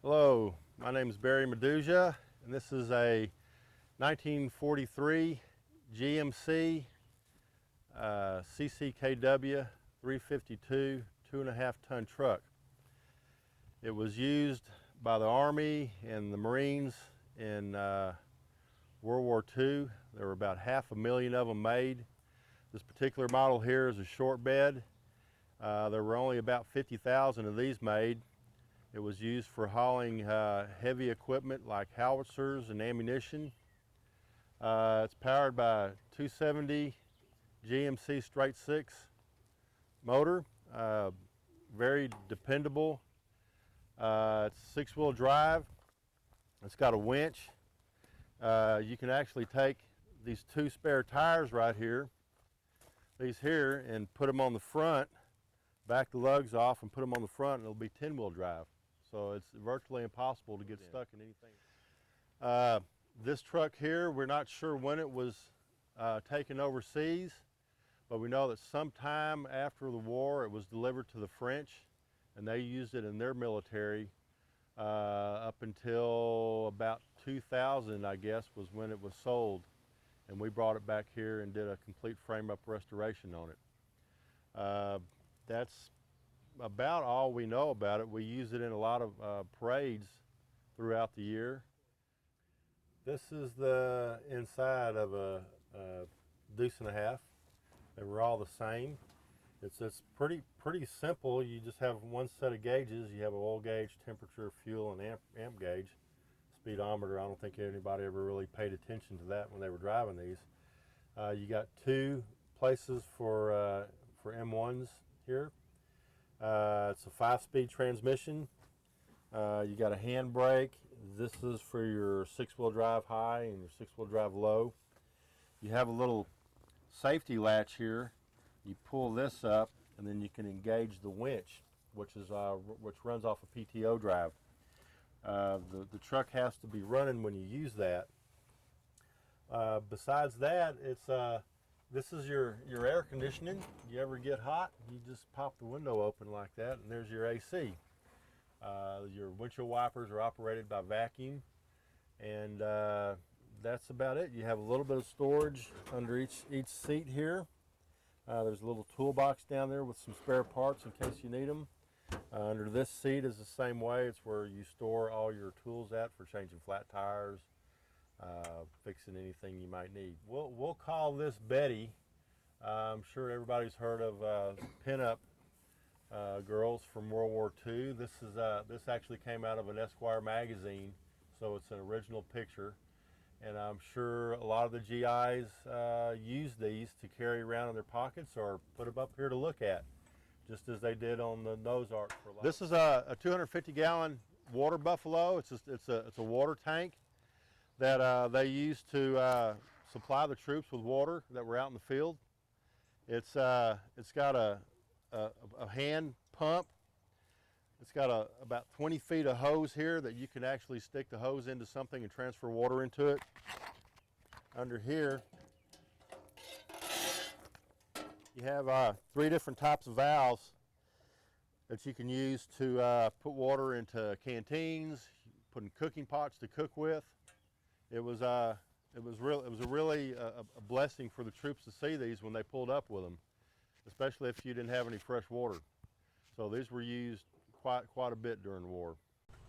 Hello, my name is Barry Maduzia, and this is a 1943 GMC cckw 352 2.5 ton truck. It was used by the Army and the Marines in World War II. There were about 500,000 of them made. This particular model here is a short bed. There were only about 50,000 of these made. It was used for hauling heavy equipment like howitzers and ammunition. It's powered by a 270 GMC straight six motor. Very dependable. It's 6-wheel drive. It's got a winch. You can actually take these 2 spare tires right here, these here, and put them on the front, back the lugs off and put them on the front, and it'll be 10-wheel drive. So it's virtually impossible to get stuck in anything. This truck here, we're not sure when it was taken overseas, but we know that sometime after the war it was delivered to the French, and they used it in their military up until about 2000, I guess, was when it was sold. And we brought it back here and did a complete frame-up restoration on it. That's about all we know about it. We use it in a lot of parades throughout the year. This is the inside of a deuce and a half. They were all the same. It's pretty simple. You just have one set of gauges. You have an oil gauge, temperature, fuel, and amp gauge. Speedometer, I don't think anybody ever really paid attention to that when they were driving these. You got 2 places for M1s here. It's a 5-speed transmission. You got a handbrake. This is for your 6-wheel drive high and your 6-wheel drive low. You have a little safety latch here. You pull this up, and then you can engage the winch, which runs off a PTO drive. The truck has to be running when you use that. Besides that, this is your air conditioning. You ever get hot, you just pop the window open like that, and there's your AC. Your windshield wipers are operated by vacuum, and that's about it. You have a little bit of storage under each seat here. There's a little toolbox down there with some spare parts in case you need them. Under this seat is the same way. It's where you store all your tools at for changing flat tires, fixing anything you might need. We'll call this Betty. I'm sure everybody's heard of pinup girls from World War II. This actually came out of an Esquire magazine, so it's an original picture. And I'm sure a lot of the GIs use these to carry around in their pockets or put them up here to look at, just as they did on the nose arc. This is a 250-gallon water buffalo. It's a water tank that they used to supply the troops with water that were out in the field. It's got a hand pump. It's got about 20 feet of hose here that you can actually stick the hose into something and transfer water into it. Under here, you have 3 different types of valves that you can use to put water into canteens, put in cooking pots to cook with. It was really a blessing for the troops to see these when they pulled up with them, especially if you didn't have any fresh water. So these were used quite a bit during the war.